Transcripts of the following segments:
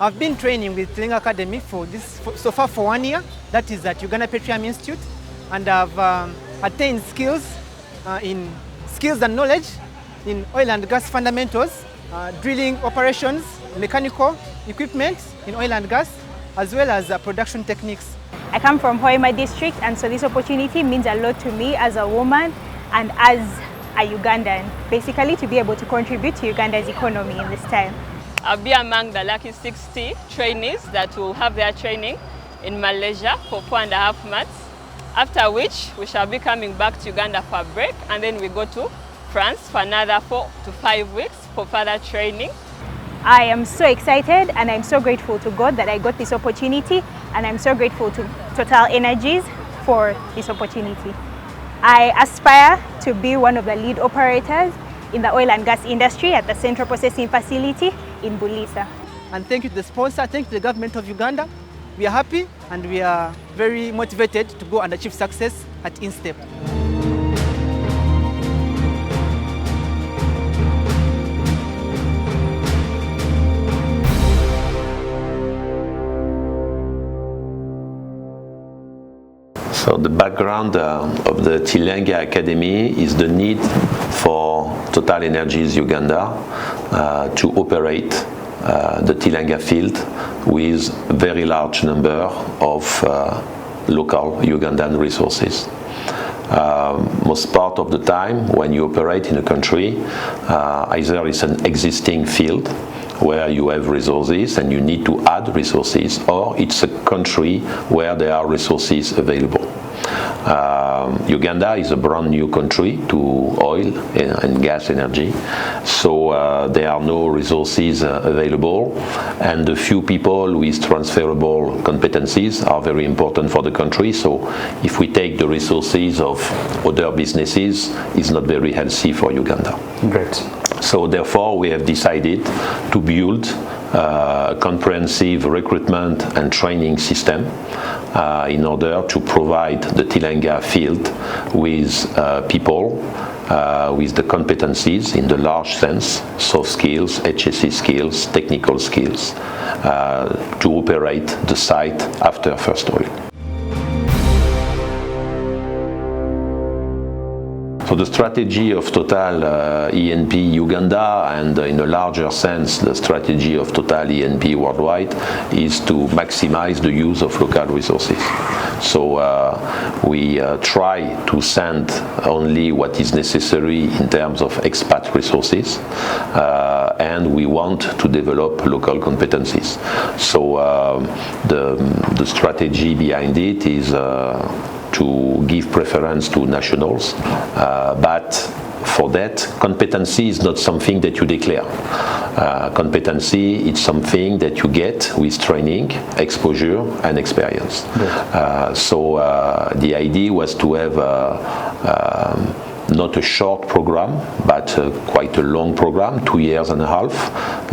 I've been training with Trainee Academy so far for 1 year. That is at Uganda Petroleum Institute, and I've attained skills and knowledge in oil and gas fundamentals, drilling operations, mechanical equipment in oil and gas, as well as production techniques. I come from Hoima district, and so this opportunity means a lot to me as a woman and as a Ugandan, basically to be able to contribute to Uganda's economy in this time. I'll be among the lucky 60 trainees that will have their training in Malaysia for 4.5 months, after which we shall be coming back to Uganda for a break, and then we go to France for another 4 to 5 weeks for further training. I am so excited and I'm so grateful to God that I got this opportunity, and I'm so grateful to Total Energies for this opportunity. I aspire to be one of the lead operators in the oil and gas industry at the Central Processing Facility in Bulisa. And thank you to the sponsor, thank you to the government of Uganda. We are happy and we are very motivated to go and achieve success at INSTEP. So the background of the Tilenga Academy is the need for Total Energies Uganda to operate the Tilenga field with a very large number of local Ugandan resources. Most part of the time when you operate in a country, either it's an existing field where you have resources and you need to add resources, or it's a country where there are resources available. Uganda is a brand new country to oil and gas energy, so there are no resources available, and the few people with transferable competencies are very important for the country. So if we take the resources of other businesses, it's not very healthy for Uganda. Great. So therefore we have decided to build a comprehensive recruitment and training system in order to provide the Tilenga field with people with the competencies in the large sense, soft skills, HSE skills, technical skills, to operate the site after first oil. So the strategy of Total E&P Uganda, and in a larger sense the strategy of Total E&P worldwide, is to maximize the use of local resources. So we try to send only what is necessary in terms of expat resources, and we want to develop local competencies. So the strategy behind it is to give preference to nationals, but for that, competency is not something that you declare. Competency is something that you get with training, exposure, and experience. So the idea was to have not a short program, but quite a long program, 2.5 years,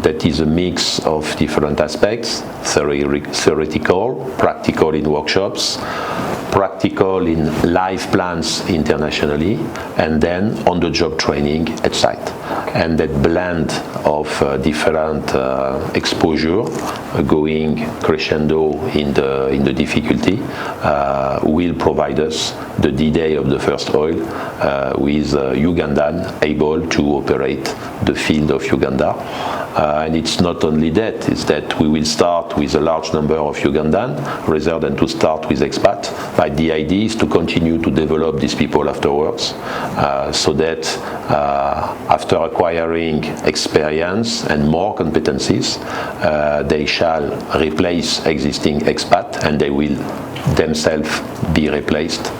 that is a mix of different aspects: theoretical, practical in workshops, practical in live plants internationally, and then on-the-job training at site. And that blend of different exposure going crescendo in the difficulty will provide us the D-Day of the first oil with Ugandan able to operate the field of Uganda. And it's not only that, it's that we will start with a large number of Ugandan rather than to start with expat. But the idea is to continue to develop these people afterwards, so that after acquiring experience and more competencies, they shall replace existing expat, and they will themselves be replaced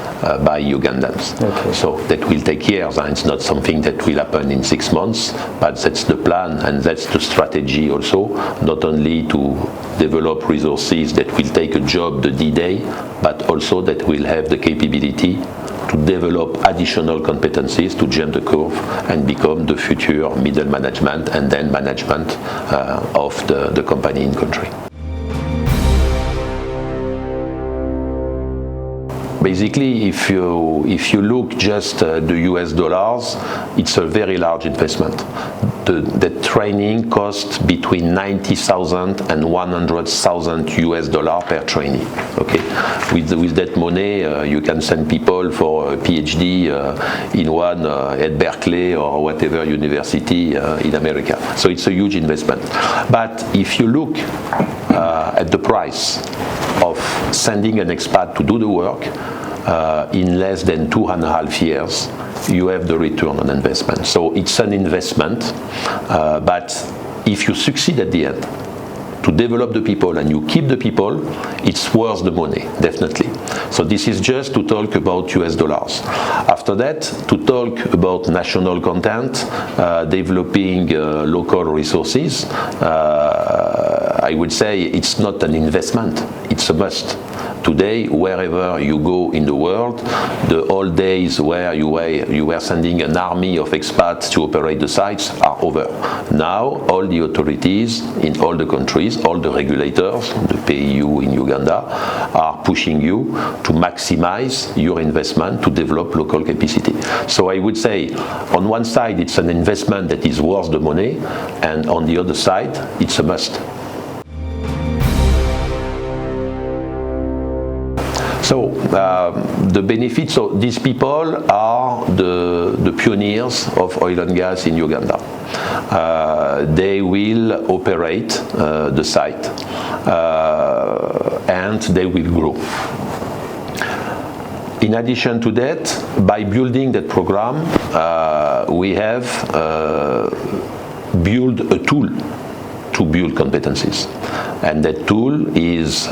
by Ugandans. Okay. So that will take years, and it's not something that will happen in 6 months, but that's the plan and that's the strategy also, not only to develop resources that will take a job the D-Day, but also that will have the capability to develop additional competencies to jump the curve and become the future middle management and then management of the company in country. Basically, if you look just the US dollars, it's a very large investment. the training costs between 90,000 and 100,000 US dollar per trainee. Okay, with that money, you can send people for a PhD in one at Berkeley or whatever university in America. So it's a huge investment. But if you look at the price of sending an expat to do the work in less than 2.5 years, you have the return on investment. So it's an investment, but if you succeed at the end to develop the people and you keep the people, it's worth the money, definitely. So this is just to talk about US dollars. After that, to talk about national content, developing local resources, I would say it's not an investment, it's a must. Today, wherever you go in the world, the old days where you were sending an army of expats to operate the sites are over. Now, all the authorities in all the countries, all the regulators, the PIU in Uganda, are pushing you to maximize your investment to develop local capacity. So I would say, on one side, it's an investment that is worth the money, and on the other side, it's a must. So the benefits of these people are the pioneers of oil and gas in Uganda. They will operate the site and they will grow. In addition to that, by building that program, we have built a tool to build competencies. And that tool is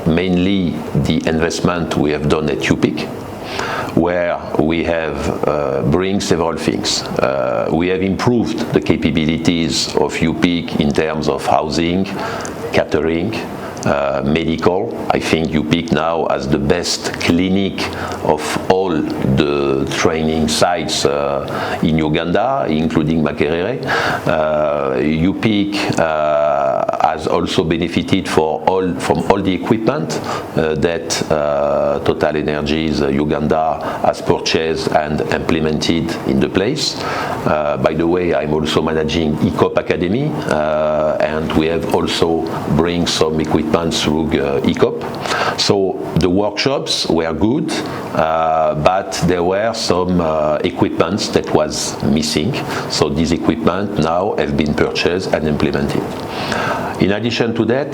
mainly the investment we have done at UPIC, where we have bring several things. We have improved the capabilities of UPIC in terms of housing, catering, medical. I think UPIC now has the best clinic of all the training sites in Uganda, including Makerere. UPIC has also benefited from all the equipment that Total Energies Uganda has purchased and implemented in the place. By the way, I'm also managing ECOP Academy, and we have also bring some equipment through ECOP. So the workshops were good, but there were some equipments that was missing. So these equipment now have been purchased and implemented. In addition to that,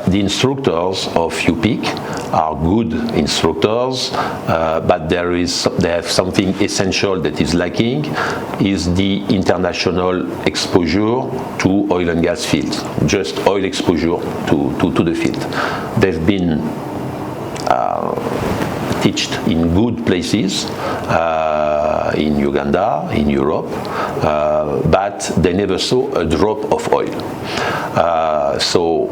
the instructors of UPIC are good instructors, but they have something essential that is lacking, is the international exposure to oil and gas fields, just oil exposure to the field. They've been taught in good places in Uganda, in Europe, but they never saw a drop of oil. So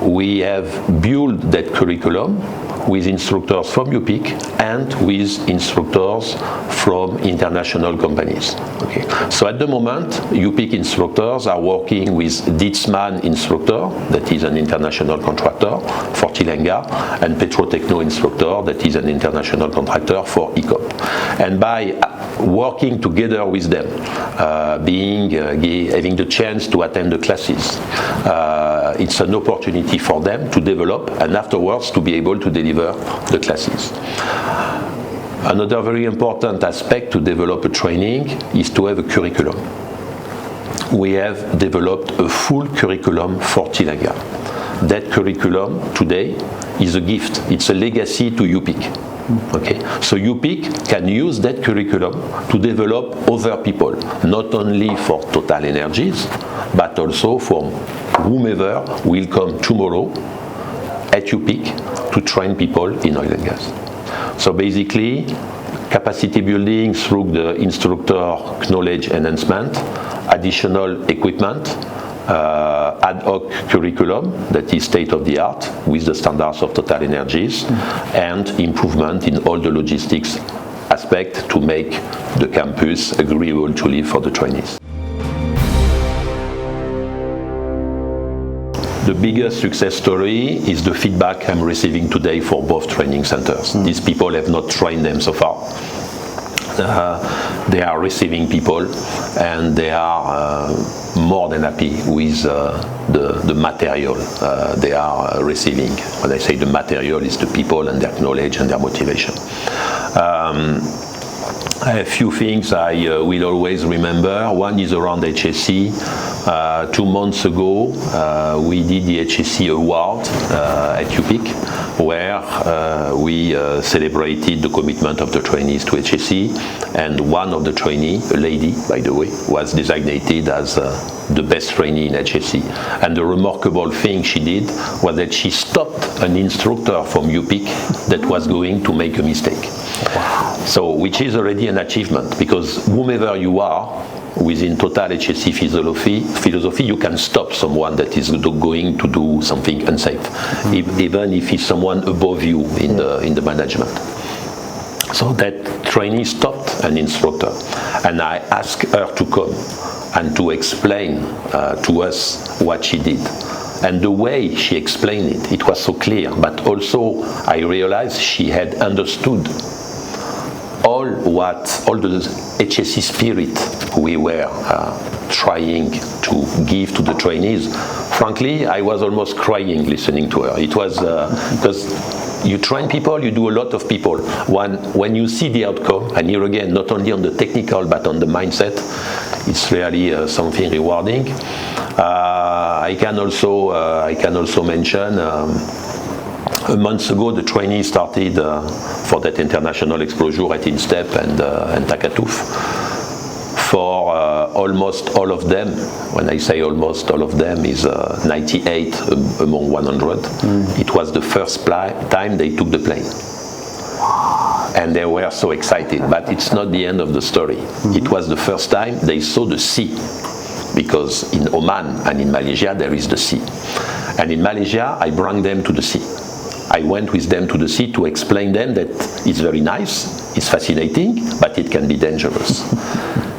we have built that curriculum with instructors from UPIC and with instructors from international companies. Okay. So at the moment, UPIC instructors are working with Ditzman instructor, that is an international contractor for Tilenga, and Petrotechno instructor, that is an international contractor for ECOP. And by working together with them, having the chance to attend the classes, it's an opportunity for them to develop and afterwards to be able to deliver the classes. Another very important aspect to develop a training is to have a curriculum. We have developed a full curriculum for Tilenga. That curriculum today is a gift. It's a legacy to UPIC. Okay, so UPIC can use that curriculum to develop other people, not only for Total Energies, but also for whomever will come tomorrow at UPIC to train people in oil and gas. So basically, capacity building through the instructor knowledge enhancement, additional equipment, ad hoc curriculum that is state-of-the-art with the standards of Total Energies, and improvement in all the logistics aspect to make the campus agreeable to live for the trainees. The biggest success story is the feedback I'm receiving today for both training centers. These people have not trained them so far. they are receiving people, and they are more than happy with the material they are receiving. When I say the material, is the people and their knowledge and their motivation. A few things I will always remember. One is around HSE. 2 months ago, we did the HSE award at UPIC, where we celebrated the commitment of the trainees to HSE, and one of the trainees, a lady by the way, was designated as the best trainee in HSE. And the remarkable thing she did was that she stopped an instructor from UPIC that was going to make a mistake. Wow. So, which is already an achievement, because whomever you are, within Total HSE philosophy, you can stop someone that is going to do something unsafe, even if it's someone above you in the management. So that trainee stopped an instructor, and I asked her to come and to explain to us what she did. And the way she explained it, it was so clear, but also I realized she had understood all the HSE spirit we were trying to give to the trainees. Frankly, I was almost crying listening to her. It was because you train people, you do a lot of people. When you see the outcome, and here again, not only on the technical but on the mindset, it's really something rewarding. I can also mention. A month ago, the trainees started for that international exposure at INSTEP and Takatouf. For almost all of them, when I say almost all of them, is 98 among 100. It was the first time they took the plane. And they were so excited, but it's not the end of the story. It was the first time they saw the sea, because in Oman and in Malaysia there is the sea. And in Malaysia, I brought them to the sea. I went with them to the sea to explain them that it's very nice, it's fascinating, but it can be dangerous.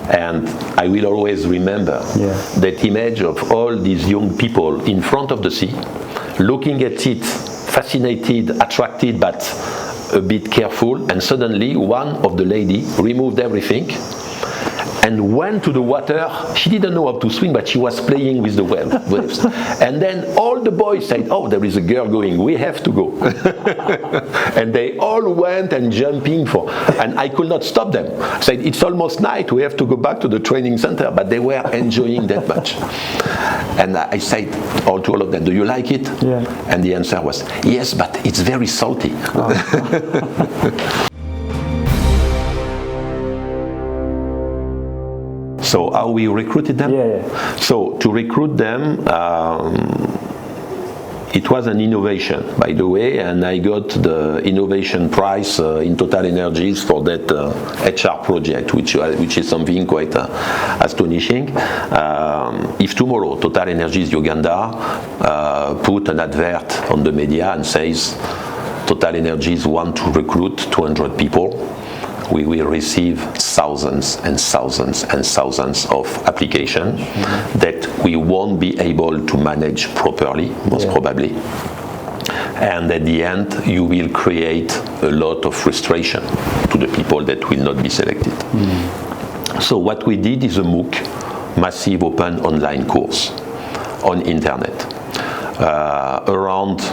And I will always remember that image of all these young people in front of the sea, looking at it, fascinated, attracted, but a bit careful, and suddenly one of the lady removed everything and went to the water. She didn't know how to swim, but she was playing with the waves. And then all the boys said, "Oh, there is a girl going, we have to go." And they all went and jumping and I could not stop them. I said, "It's almost night, we have to go back to the training center," but they were enjoying that much. And I said to all of them, "Do you like it?" Yeah. And the answer was, "Yes, but it's very salty." Oh. So how we recruited them? So to recruit them, it was an innovation, by the way, and I got the innovation prize in Total Energies for that HR project, which is something quite astonishing. If tomorrow Total Energies Uganda put an advert on the media and says Total Energies want to recruit 200 people, we will receive thousands and thousands and thousands of applications that we won't be able to manage properly, most probably. And at the end, you will create a lot of frustration to the people that will not be selected. So what we did is a MOOC, massive open online course on internet, around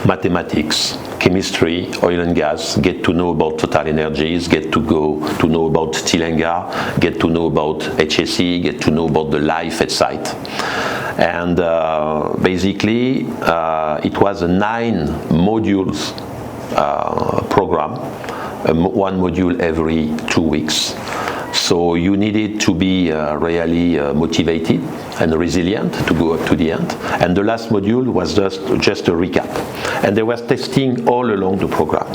mathematics, chemistry, oil and gas, get to know about Total Energies, get to know about Tilenga, get to know about HSE, get to know about the life at site. And basically, it was a 9 modules program, one module every 2 weeks. So you needed to be really motivated and resilient to go up to the end. And the last module was just a recap. And they were testing all along the program.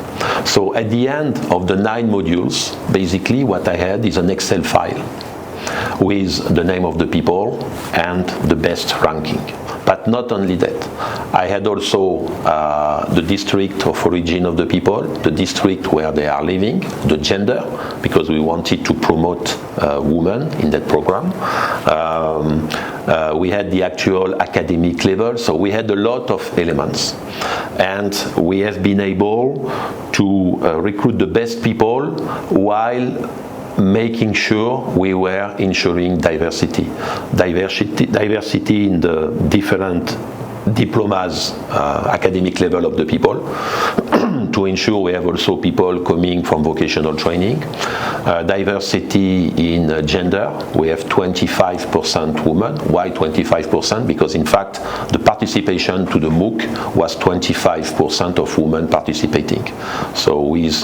So at the end of the 9 modules, basically what I had is an Excel file with the name of the people and the best ranking. But not only that, I had also the district of origin of the people, the district where they are living, the gender, because we wanted to promote women in that program. We had the actual academic level, so we had a lot of elements. And we have been able to recruit the best people while making sure we were ensuring diversity in the different diplomas, academic level of the people, to ensure we have also people coming from vocational training. Diversity in gender, we have 25% women. Why 25%? Because in fact the participation to the MOOC was 25% of women participating. So with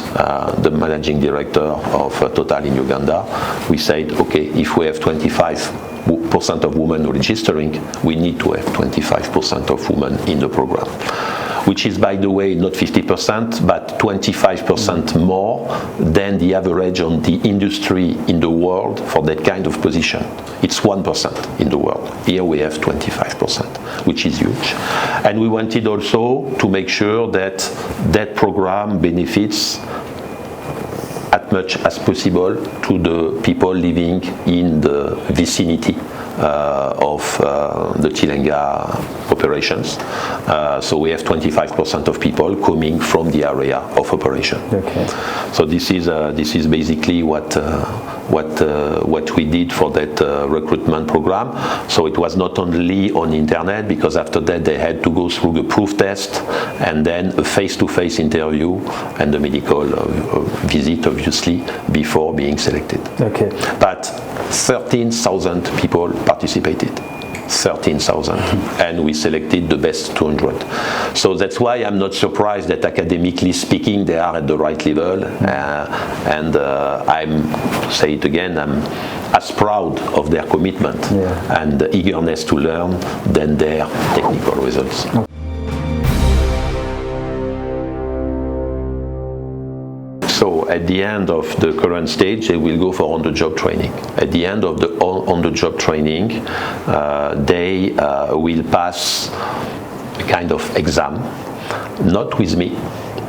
the managing director of Total in Uganda, we said, okay, if we have 25% of women registering, we need to have 25% of women in the program, which is, by the way, not 50%, but 25% more than the average on the industry in the world for that kind of position. It's 1% in the world. Here we have 25%, which is huge. And we wanted also to make sure that that program benefits as much as possible to the people living in the vicinity of the Tilenga operations. So we have 25% of people coming from the area of operation. Okay. So this is basically what we did for that recruitment program. So it was not only on internet, because after that they had to go through the proof test and then a face-to-face interview and the medical visit, obviously, before being selected. Okay. But 13,000 people participated. 13,000, and we selected the best 200. So that's why I'm not surprised that academically speaking they are at the right level, and I'm say it again, I'm as proud of their commitment and eagerness to learn than their technical results. So at the end of the current stage, they will go for on-the-job training. At the end of the on-the-job training, they will pass a kind of exam, not with me,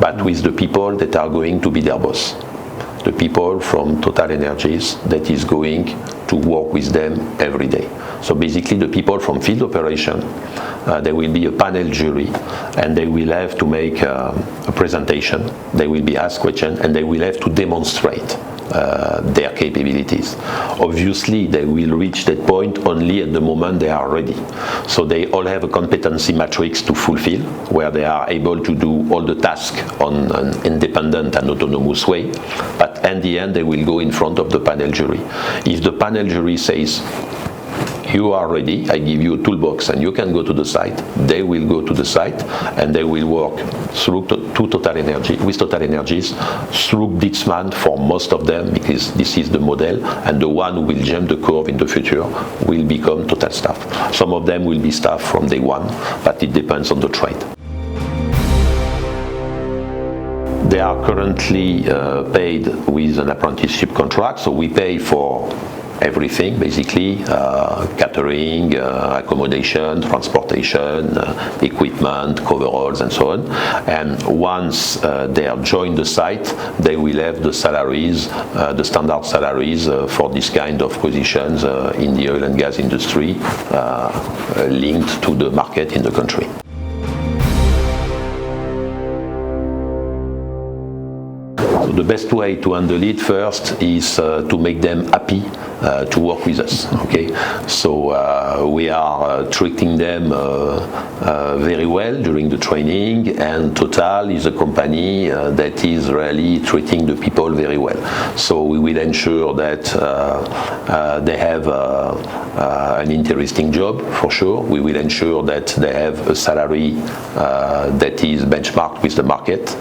but with the people that are going to be their boss. The people from Total Energies that is going to work with them every day. So basically the people from field operation, there will be a panel jury, and they will have to make a presentation. They will be asked questions, and they will have to demonstrate their capabilities. Obviously, they will reach that point only at the moment they are ready. So they all have a competency matrix to fulfill, where they are able to do all the tasks on an independent and autonomous way. But in the end, they will go in front of the panel jury. If the panel jury says, you are ready, I give you a toolbox and you can go to the site, they will go to the site and they will work through with Total Energies, through Blitzman for most of them, because this is the model, and the one who will jump the curve in the future will become Total staff. Some of them will be staff from day one, but it depends on the trade. They are currently paid with an apprenticeship contract, so we pay for everything, basically, catering, accommodation, transportation, equipment, coveralls, and so on. And once they have joined the site, they will have the salaries, the standard salaries for this kind of positions in the oil and gas industry, linked to the market in the country. The best way to handle it first is to make them happy to work with us. Okay, so we are treating them very well during the training, and Total is a company that is really treating the people very well. So we will ensure that they have an interesting job, for sure. We will ensure that they have a salary that is benchmarked with the market.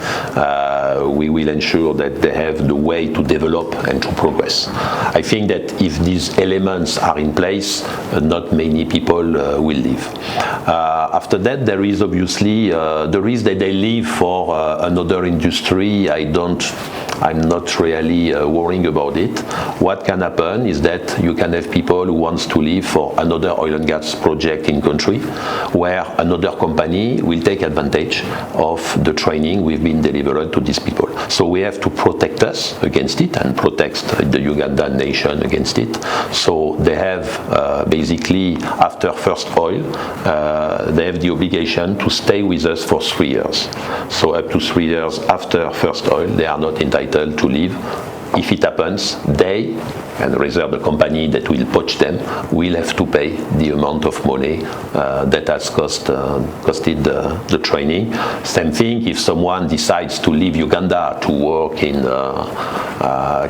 We will ensure that they have the way to develop and to progress. I think that if these elements are in place, not many people will leave. After that, there is obviously the risk that they leave for another industry. I don't I'm not really worrying about it. What can happen is that you can have people who wants to leave for another oil and gas project in country, where another company will take advantage of the training we've been delivered to these people. So we have to protect us against it and protect the Ugandan nation against it. So they have basically, after first oil, they have the obligation to stay with us for 3 years. So up to 3 years after first oil, they are not entitled to leave. If it happens, they, and rather the company that will poach them, will have to pay the amount of money that has costed the training. Same thing if someone decides to leave Uganda to work in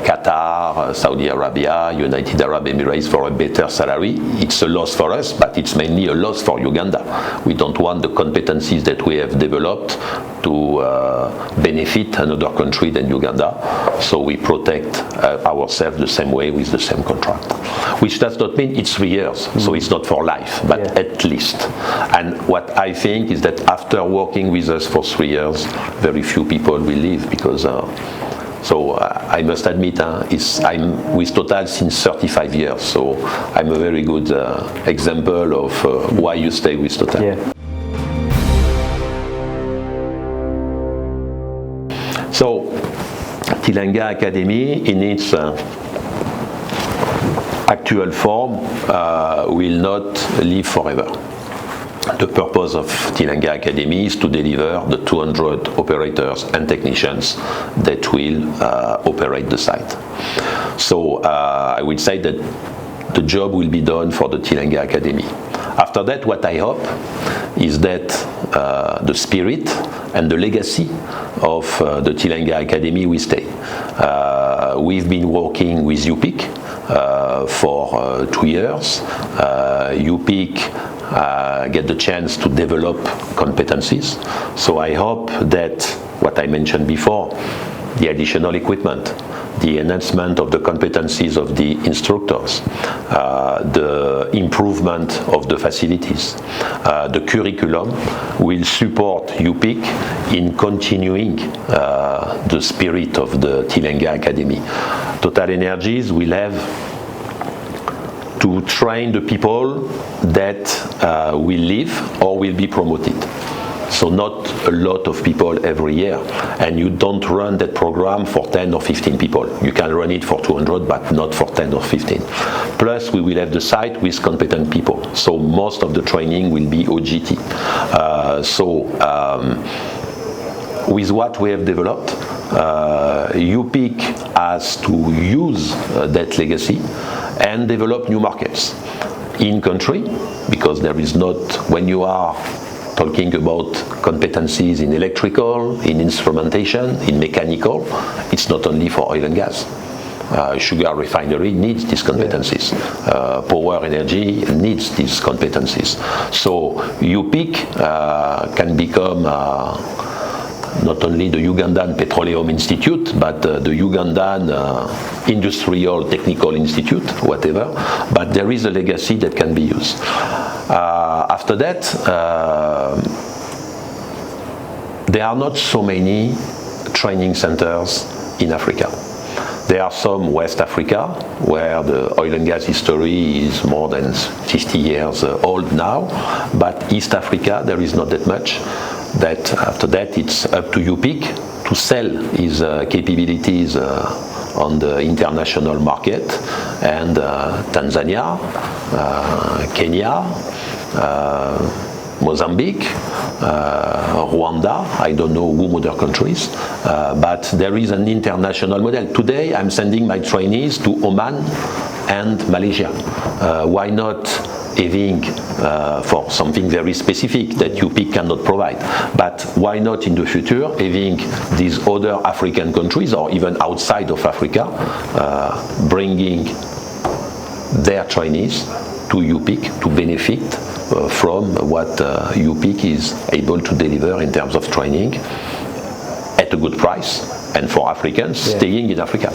Qatar, Saudi Arabia, United Arab Emirates for a better salary. It's a loss for us, but it's mainly a loss for Uganda. We don't want the competencies that we have developed to benefit another country than Uganda. So we protect ourselves the same way with the same contract, which does not mean it's 3 years, so it's not for life, but at least. And what I think is that after working with us for 3 years, very few people will leave, because I must admit, I'm with Total since 35 years, so I'm a very good example of why you stay with Total. Yeah. So, Tilanga Academy, in its actual form, will not live forever. The purpose of Tilanga Academy is to deliver the 200 operators and technicians that will operate the site. So I will say that the job will be done for the Tilanga Academy. After that, what I hope is that the spirit and the legacy of the Tilanga Academy will stay. We've been working with UPIC for 2 years. UPIC get the chance to develop competencies. So I hope that what I mentioned before, the additional equipment, the enhancement of the competencies of the instructors, the improvement of the facilities, the curriculum will support UPIC in continuing the spirit of the Tilanga Academy. Total Energies will have to train the people that will leave or will be promoted. So not a lot of people every year, and you don't run that program for 10 or 15 people. You can run it for 200, but not for 10 or 15. Plus, we will have the site with competent people. So most of the training will be OGT. With what we have developed, UPIC has to use that legacy and develop new markets in country, because there is not, when you are talking about competencies in electrical, in instrumentation, in mechanical, it's not only for oil and gas. Sugar refinery needs these competencies. Power energy needs these competencies. So UPIC can become not only the Ugandan Petroleum Institute, but the Ugandan Industrial Technical Institute, whatever. But there is a legacy that can be used. After that, there are not so many training centers in Africa. There are some West Africa, where the oil and gas history is more than 50 years old now, but East Africa, there is not that much. That after that, it's up to UPIC to sell his capabilities on the international market, and Tanzania, Kenya, Mozambique, Rwanda, I don't know whom other countries, but there is an international model. Today I'm sending my trainees to Oman and Malaysia. Why not having for something very specific that UPIC cannot provide? But why not in the future having these other African countries, or even outside of Africa, bringing their trainees to UPIC to benefit from what UPIC is able to deliver in terms of training at a good price, and for Africans staying in Africa.